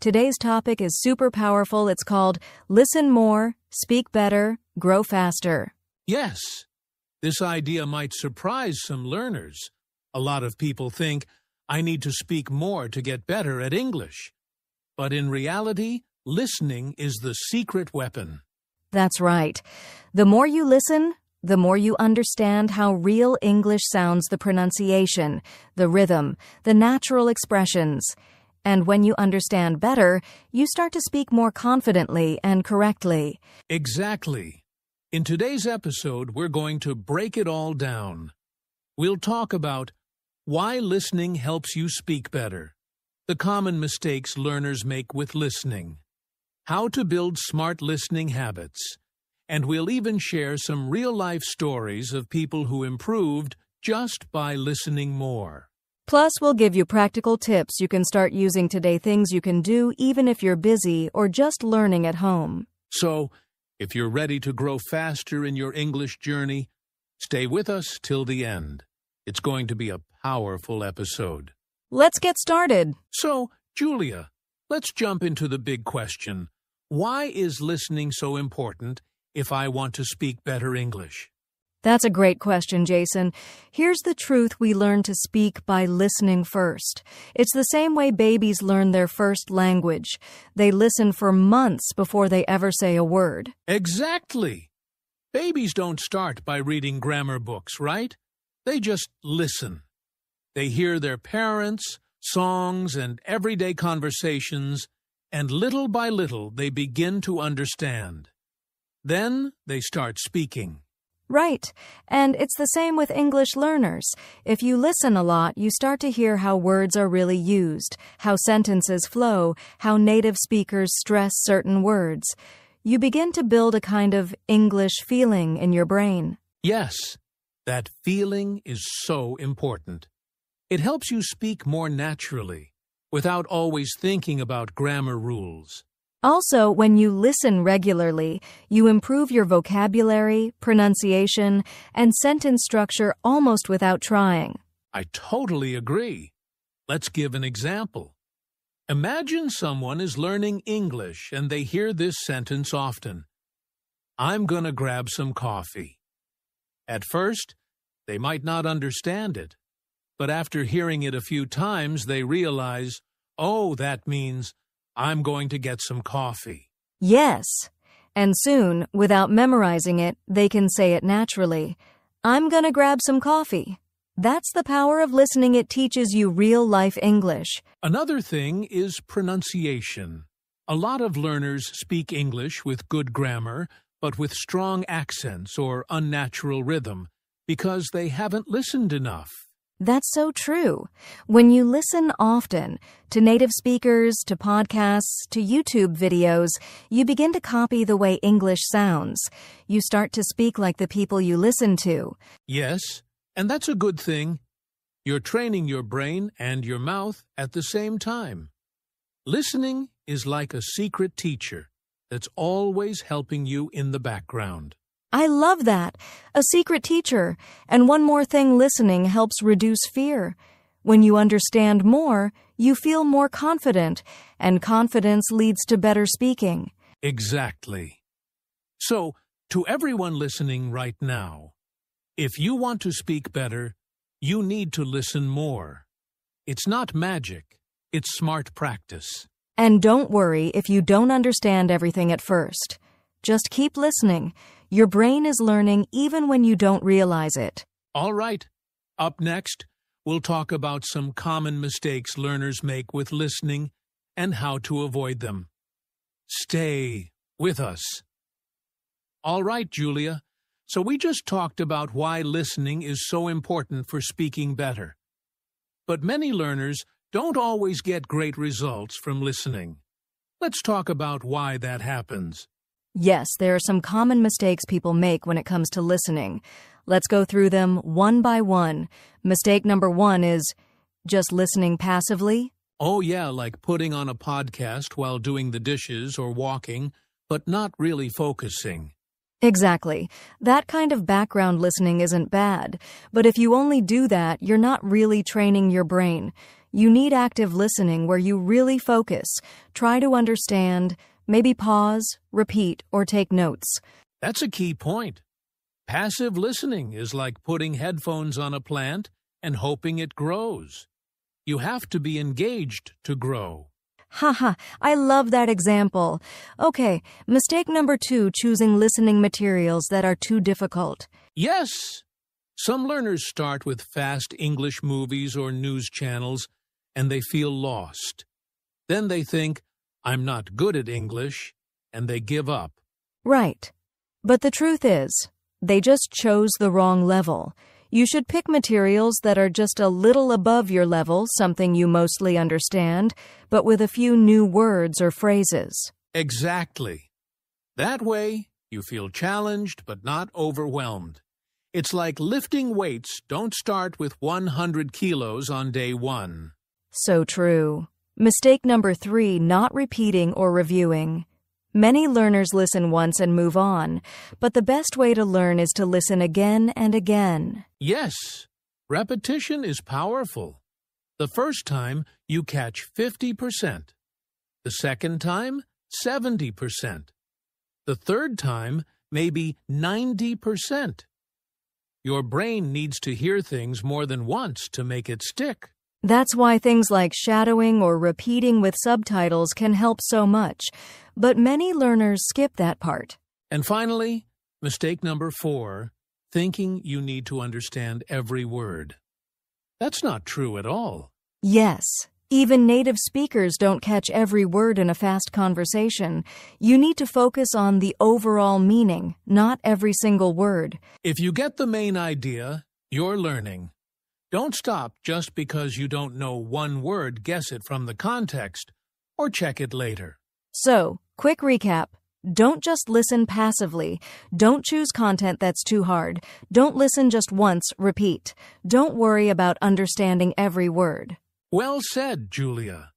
Today's topic is super powerful. It's called Listen More, Speak Better, Grow Faster. Yes, this idea might surprise some learners. A lot of people think, I need to speak more to get better at English. But in reality, listening is the secret weapon. That's right. The more you listen, the more you understand how real English sounds, the pronunciation, the rhythm, the natural expressions. And when you understand better, you start to speak more confidently and correctly. Exactly. In today's episode, we're going to break it all down. We'll talk about why listening helps you speak better, the common mistakes learners make with listening, how to build smart listening habits, and we'll even share some real-life stories of people who improved just by listening more. Plus, we'll give you practical tips you can start using today, things you can do even if you're busy or just learning at home. So, if you're ready to grow faster in your English journey, stay with us till the end. It's going to be a powerful episode. Let's get started. So, Julia, let's jump into the big question. Why is listening so important if I want to speak better English? That's a great question, Jason. Here's the truth: we learn to speak by listening first. It's the same way babies learn their first language. They listen for months before they ever say a word. Exactly. Babies don't start by reading grammar books, right? They just listen. They hear their parents, songs, and everyday conversations, and little by little they begin to understand. Then they start speaking. Right. And it's the same with English learners. If you listen a lot, you start to hear how words are really used, how sentences flow, how native speakers stress certain words. You begin to build a kind of English feeling in your brain. Yes, that feeling is so important. It helps you speak more naturally, without always thinking about grammar rules. Also, when you listen regularly, you improve your vocabulary, pronunciation, and sentence structure almost without trying. I totally agree. Let's give an example. Imagine someone is learning English and they hear this sentence often. I'm gonna grab some coffee. At first, they might not understand it, but after hearing it a few times, they realize, oh, that means I'm going to get some coffee. Yes. And soon, without memorizing it, they can say it naturally. I'm gonna grab some coffee. That's the power of listening. It teaches you real-life English. Another thing is pronunciation. A lot of learners speak English with good grammar, but with strong accents or unnatural rhythm, because they haven't listened enough. That's so true. When you listen often to native speakers, to podcasts, to YouTube videos, you begin to copy the way English sounds. You start to speak like the people you listen to. Yes, and that's a good thing. You're training your brain and your mouth at the same time. Listening is like a secret teacher that's always helping you in the background. I love that. A secret teacher. And one more thing, listening helps reduce fear. When you understand more, you feel more confident, and confidence leads to better speaking. Exactly. So, to everyone listening right now, if you want to speak better, you need to listen more. It's not magic, it's smart practice. And don't worry if you don't understand everything at first. Just keep listening. Your brain is learning even when you don't realize it. All right. Up next, we'll talk about some common mistakes learners make with listening and how to avoid them. Stay with us. All right, Julia. So we just talked about why listening is so important for speaking better. But many learners don't always get great results from listening. Let's talk about why that happens. Yes, there are some common mistakes people make when it comes to listening. Let's go through them one by one. Mistake number 1 is just listening passively. Oh yeah, like putting on a podcast while doing the dishes or walking, but not really focusing. Exactly. That kind of background listening isn't bad, but if you only do that, you're not really training your brain. You need active listening where you really focus, try to understand, maybe pause, repeat, or take notes. That's a key point. Passive listening is like putting headphones on a plant and hoping it grows. You have to be engaged to grow. Haha, I love that example. Okay, mistake number 2, choosing listening materials that are too difficult. Yes! Some learners start with fast English movies or news channels, and they feel lost. Then they think, I'm not good at English, and they give up. Right. But the truth is, they just chose the wrong level. You should pick materials that are just a little above your level, something you mostly understand, but with a few new words or phrases. Exactly. That way, you feel challenged but not overwhelmed. It's like lifting weights. Don't start with 100 kilos on day 1. So true. Mistake number 3, not repeating or reviewing. Many learners listen once and move on, but the best way to learn is to listen again and again. Yes, repetition is powerful. The first time, you catch 50%. The second time, 70%. The third time, maybe 90%. Your brain needs to hear things more than once to make it stick. That's why things like shadowing or repeating with subtitles can help so much, but many learners skip that part. And finally, mistake number 4, thinking you need to understand every word. That's not true at all. Yes, even native speakers don't catch every word in a fast conversation. You need to focus on the overall meaning, not every single word. If you get the main idea, you're learning. Don't stop just because you don't know one word. Guess it from the context, or check it later. So, quick recap. Don't just listen passively. Don't choose content that's too hard. Don't listen just once, repeat. Don't worry about understanding every word. Well said, Julia.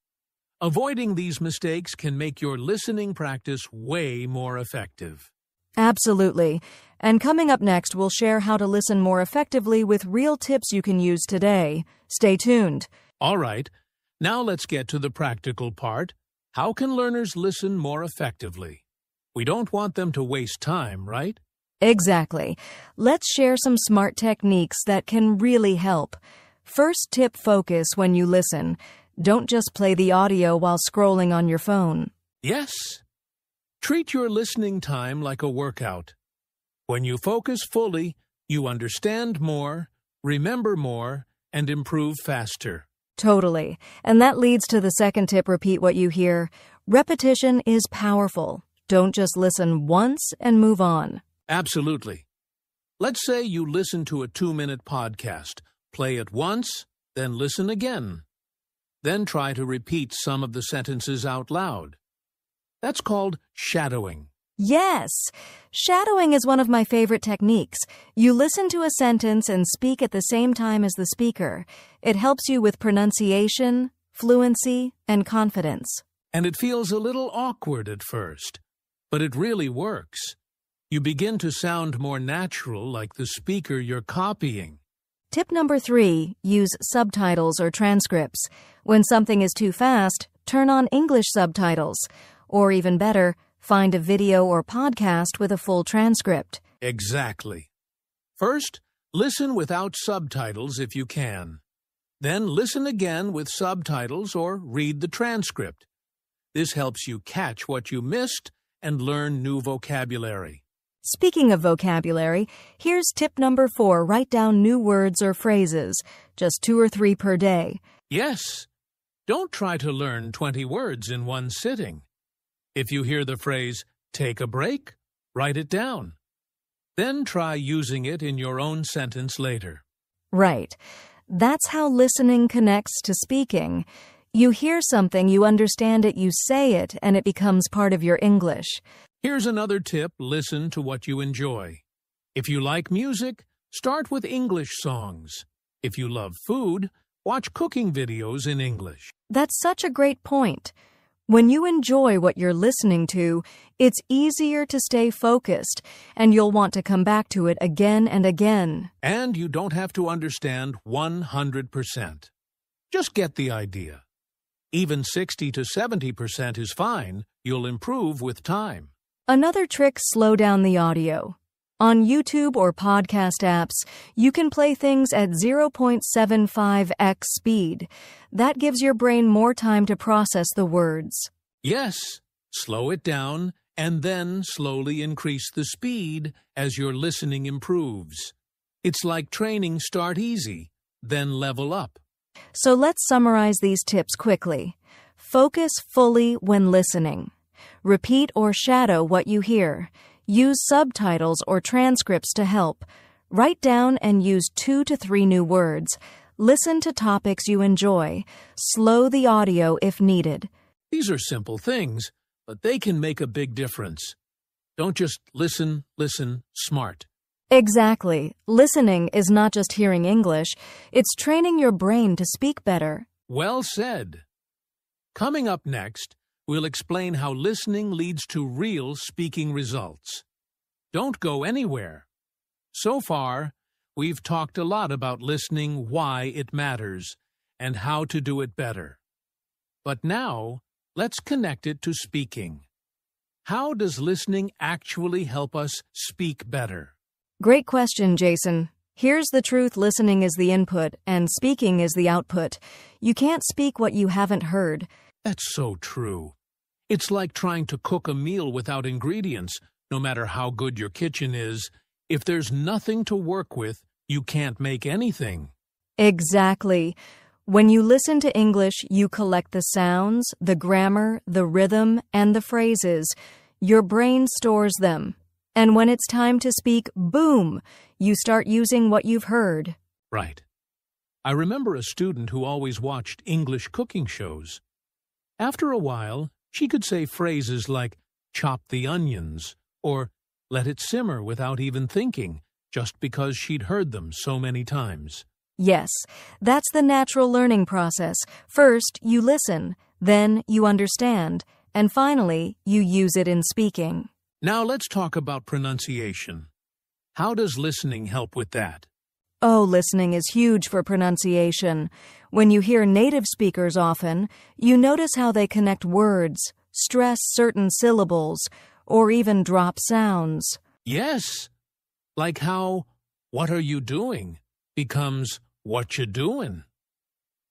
Avoiding these mistakes can make your listening practice way more effective. Absolutely. And coming up next, we'll share how to listen more effectively with real tips you can use today. Stay tuned. All right. Now let's get to the practical part. How can learners listen more effectively? We don't want them to waste time, right? Exactly. Let's share some smart techniques that can really help. First tip, focus when you listen. Don't just play the audio while scrolling on your phone. Yes. Treat your listening time like a workout. When you focus fully, you understand more, remember more, and improve faster. Totally. And that leads to the second tip, repeat what you hear. Repetition is powerful. Don't just listen once and move on. Absolutely. Let's say you listen to a 2-minute podcast. Play it once, then listen again. Then try to repeat some of the sentences out loud. That's called shadowing. Yes! Shadowing is one of my favorite techniques. You listen to a sentence and speak at the same time as the speaker. It helps you with pronunciation, fluency, and confidence. And it feels a little awkward at first, but it really works. You begin to sound more natural, like the speaker you're copying. Tip number 3, use subtitles or transcripts. When something is too fast, turn on English subtitles. Or even better, find a video or podcast with a full transcript. Exactly. First, listen without subtitles if you can. Then listen again with subtitles or read the transcript. This helps you catch what you missed and learn new vocabulary. Speaking of vocabulary, here's tip number 4, write down new words or phrases, just 2 or 3 per day. Yes. Don't try to learn 20 words in one sitting. If you hear the phrase, take a break, write it down. Then try using it in your own sentence later. Right. That's how listening connects to speaking. You hear something, you understand it, you say it, and it becomes part of your English. Here's another tip, listen to what you enjoy. If you like music, start with English songs. If you love food, watch cooking videos in English. That's such a great point. When you enjoy what you're listening to, it's easier to stay focused, and you'll want to come back to it again and again. And you don't have to understand 100%. Just get the idea. Even 60 to 70% is fine. You'll improve with time. Another trick: slow down the audio. On YouTube or podcast apps, you can play things at 0.75x speed. That gives your brain more time to process the words. Yes, slow it down and then slowly increase the speed as your listening improves. It's like training: start easy, then level up. So let's summarize these tips quickly. Focus fully when listening. Repeat or shadow what you hear. Use subtitles or transcripts to help. Write down and use 2 to 3 new words. Listen to topics you enjoy. Slow the audio if needed. These are simple things, but they can make a big difference. Don't just listen, smart. Exactly. Listening is not just hearing English, it's training your brain to speak better. Well said. Coming up next, we'll explain how listening leads to real speaking results. Don't go anywhere. So far, we've talked a lot about listening, why it matters, and how to do it better. But now, let's connect it to speaking. How does listening actually help us speak better? Great question, Jason. Here's the truth: listening is the input, and speaking is the output. You can't speak what you haven't heard. That's so true. It's like trying to cook a meal without ingredients. No matter how good your kitchen is, if there's nothing to work with, you can't make anything. Exactly. When you listen to English, you collect the sounds, the grammar, the rhythm, and the phrases. Your brain stores them. And when it's time to speak, boom, you start using what you've heard. Right. I remember a student who always watched English cooking shows. After a while, she could say phrases like, chop the onions, or let it simmer without even thinking, just because she'd heard them so many times. Yes, that's the natural learning process. First, you listen, then you understand, and finally, you use it in speaking. Now let's talk about pronunciation. How does listening help with that? Oh, listening is huge for pronunciation. When you hear native speakers often, you notice how they connect words, stress certain syllables, or even drop sounds. Yes, like how "what are you doing" becomes "what you doing."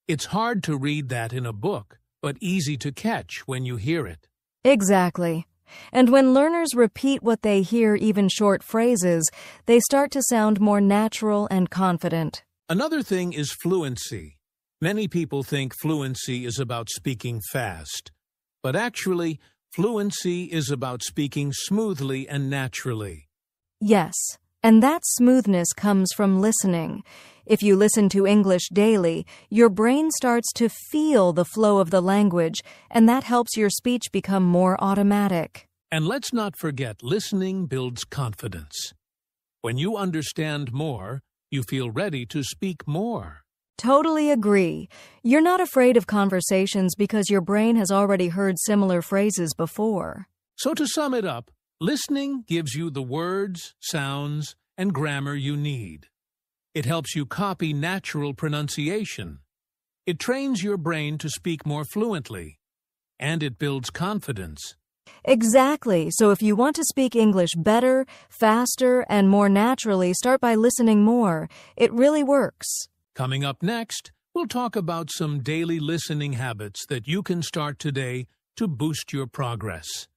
It's hard to read that in a book, but easy to catch when you hear it. Exactly. And when learners repeat what they hear, even short phrases, they start to sound more natural and confident. Another thing is fluency. Many people think fluency is about speaking fast, but actually, fluency is about speaking smoothly and naturally. Yes, and that smoothness comes from listening. If you listen to English daily, your brain starts to feel the flow of the language, and that helps your speech become more automatic. And let's not forget, listening builds confidence. When you understand more, you feel ready to speak more. Totally agree. You're not afraid of conversations because your brain has already heard similar phrases before. So to sum it up, listening gives you the words, sounds, and grammar you need. It helps you copy natural pronunciation. It trains your brain to speak more fluently. And it builds confidence. Exactly. So if you want to speak English better, faster, and more naturally, start by listening more. It really works. Coming up next, we'll talk about some daily listening habits that you can start today to boost your progress.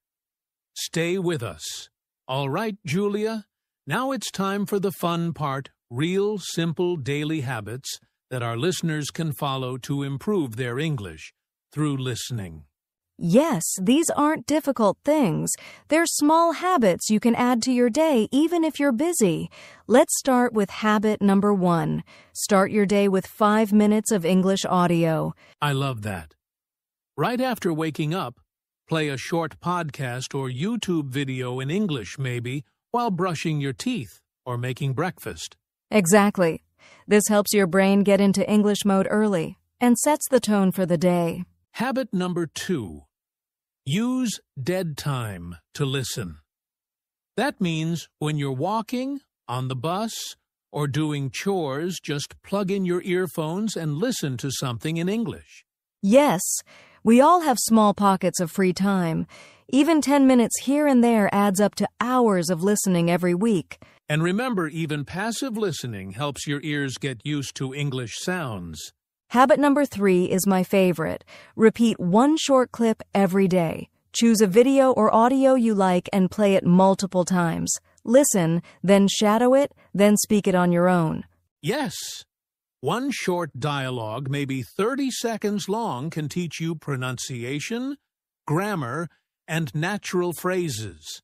Stay with us. All right, Julia, now it's time for the fun part: real, simple daily habits that our listeners can follow to improve their English through listening. Yes, these aren't difficult things. They're small habits you can add to your day even if you're busy. Let's start with habit number 1. Start your day with 5 minutes of English audio. I love that. Right after waking up, play a short podcast or YouTube video in English maybe while brushing your teeth or making breakfast. Exactly. This helps your brain get into English mode early and sets the tone for the day. Habit number 2. Use dead time to listen. That means when you're walking, on the bus, or doing chores, just plug in your earphones and listen to something in English. Yes, we all have small pockets of free time. Even 10 minutes here and there adds up to hours of listening every week. And remember, even passive listening helps your ears get used to English sounds. Habit number 3 is my favorite. Repeat one short clip every day. Choose a video or audio you like and play it multiple times. Listen, then shadow it, then speak it on your own. Yes. One short dialogue, maybe 30 seconds long, can teach you pronunciation, grammar, and natural phrases.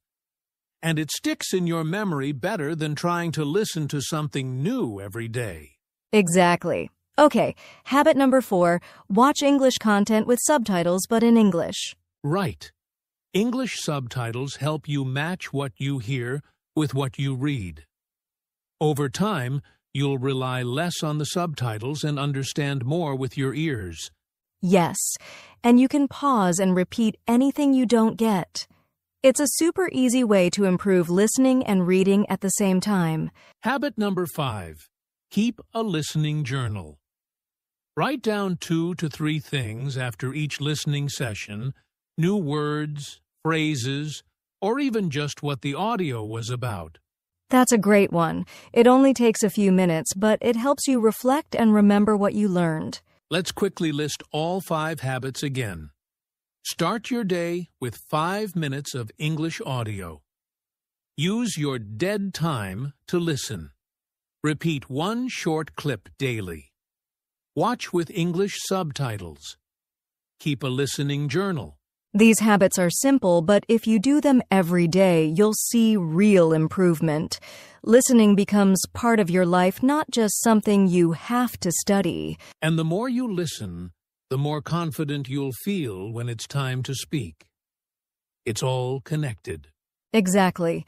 And it sticks in your memory better than trying to listen to something new every day. Exactly. Okay, habit number 4, watch English content with subtitles but in English. Right. English subtitles help you match what you hear with what you read. Over time, you'll rely less on the subtitles and understand more with your ears. Yes, and you can pause and repeat anything you don't get. It's a super easy way to improve listening and reading at the same time. Habit number 5. Keep a listening journal. Write down 2 to 3 things after each listening session, new words, phrases, or even just what the audio was about. That's a great one. It only takes a few minutes, but it helps you reflect and remember what you learned. Let's quickly list all 5 habits again. Start your day with 5 minutes of English audio. Use your dead time to listen. Repeat one short clip daily. Watch with English subtitles. Keep a listening journal. These habits are simple, but if you do them every day, you'll see real improvement. Listening becomes part of your life, not just something you have to study. And the more you listen, the more confident you'll feel when it's time to speak. It's all connected. Exactly.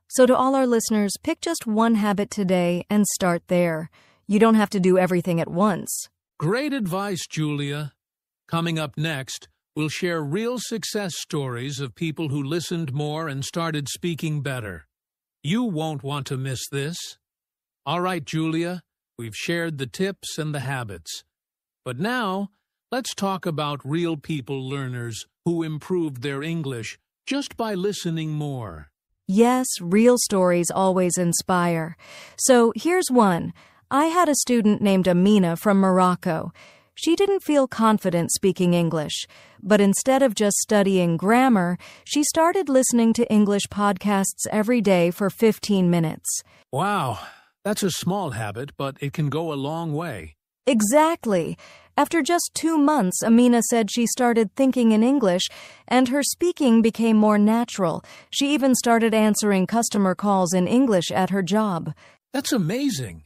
So to all our listeners, pick just one habit today and start there. You don't have to do everything at once. Great advice, Julia. Coming up next, we'll share real success stories of people who listened more and started speaking better. You won't want to miss this. All right, Julia, we've shared the tips and the habits. But now, let's talk about real people learners who improved their English just by listening more. Yes, real stories always inspire. So here's one. I had a student named Amina from Morocco. She didn't feel confident speaking English, but instead of just studying grammar, she started listening to English podcasts every day for 15 minutes. Wow, that's a small habit, but it can go a long way. Exactly. After just 2 months, Amina said she started thinking in English, and her speaking became more natural. She even started answering customer calls in English at her job. That's amazing.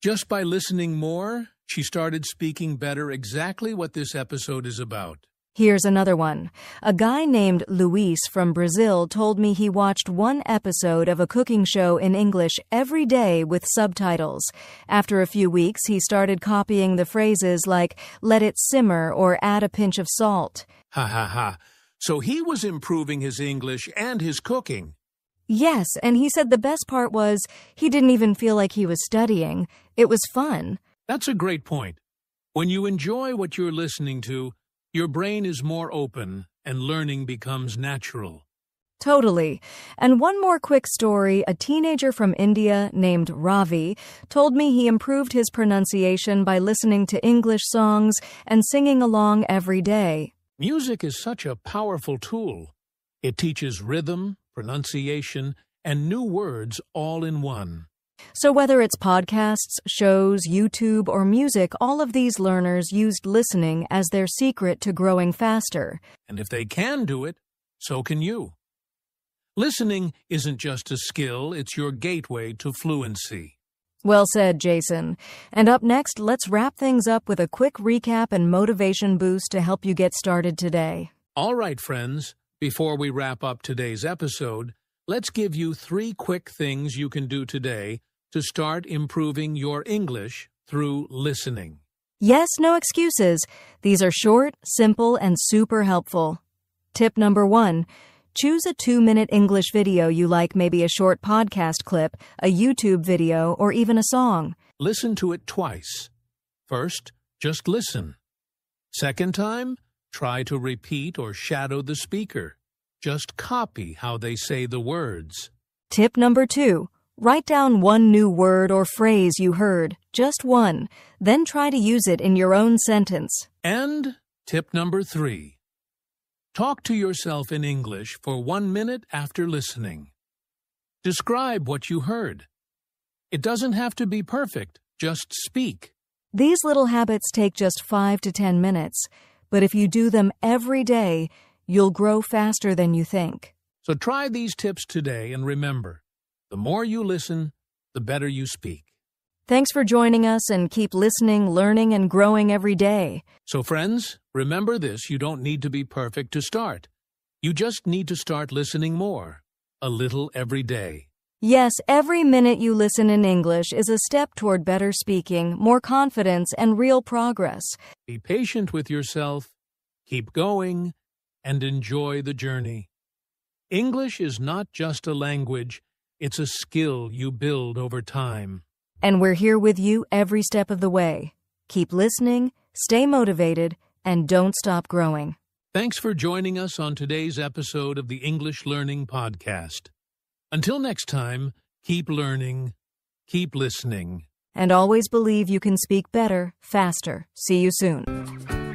Just by listening more, she started speaking better, exactly what this episode is about. Here's another one. A guy named Luis from Brazil told me he watched one episode of a cooking show in English every day with subtitles. After a few weeks, he started copying the phrases like, let it simmer or add a pinch of salt. Ha ha ha. So he was improving his English and his cooking. Yes, and he said the best part was he didn't even feel like he was studying. It was fun. That's a great point. When you enjoy what you're listening to, your brain is more open and learning becomes natural. Totally. And one more quick story. A teenager from India named Ravi told me he improved his pronunciation by listening to English songs and singing along every day. Music is such a powerful tool. It teaches rhythm, pronunciation, and new words all in one. So whether it's podcasts, shows, YouTube, or music, all of these learners used listening as their secret to growing faster. And if they can do it, so can you. Listening isn't just a skill, it's your gateway to fluency. Well said, Jason. And up next, let's wrap things up with a quick recap and motivation boost to help you get started today. All right, friends, before we wrap up today's episode, let's give you 3 quick things you can do today to start improving your English through listening. Yes, no excuses. These are short, simple, and super helpful. Tip number 1. Choose a 2-minute English video you like, maybe a short podcast clip, a YouTube video, or even a song. Listen to it twice. First, just listen. Second time, try to repeat or shadow the speaker. Just copy how they say the words. Tip number 2. Write down one new word or phrase you heard, just one. Then try to use it in your own sentence. And tip number 3. Talk to yourself in English for 1 minute after listening. Describe what you heard. It doesn't have to be perfect, just speak. These little habits take just 5 to 10 minutes, but if you do them every day, you'll grow faster than you think. So try these tips today and remember, the more you listen, the better you speak. Thanks for joining us, and keep listening, learning, and growing every day. So friends, remember this, you don't need to be perfect to start. You just need to start listening more, a little every day. Yes, every minute you listen in English is a step toward better speaking, more confidence, and real progress. Be patient with yourself, keep going, and enjoy the journey. English is not just a language, it's a skill you build over time. And we're here with you every step of the way. Keep listening, stay motivated, and don't stop growing. Thanks for joining us on today's episode of the English Learning Podcast. Until next time, keep learning, keep listening. And always believe you can speak better, faster. See you soon.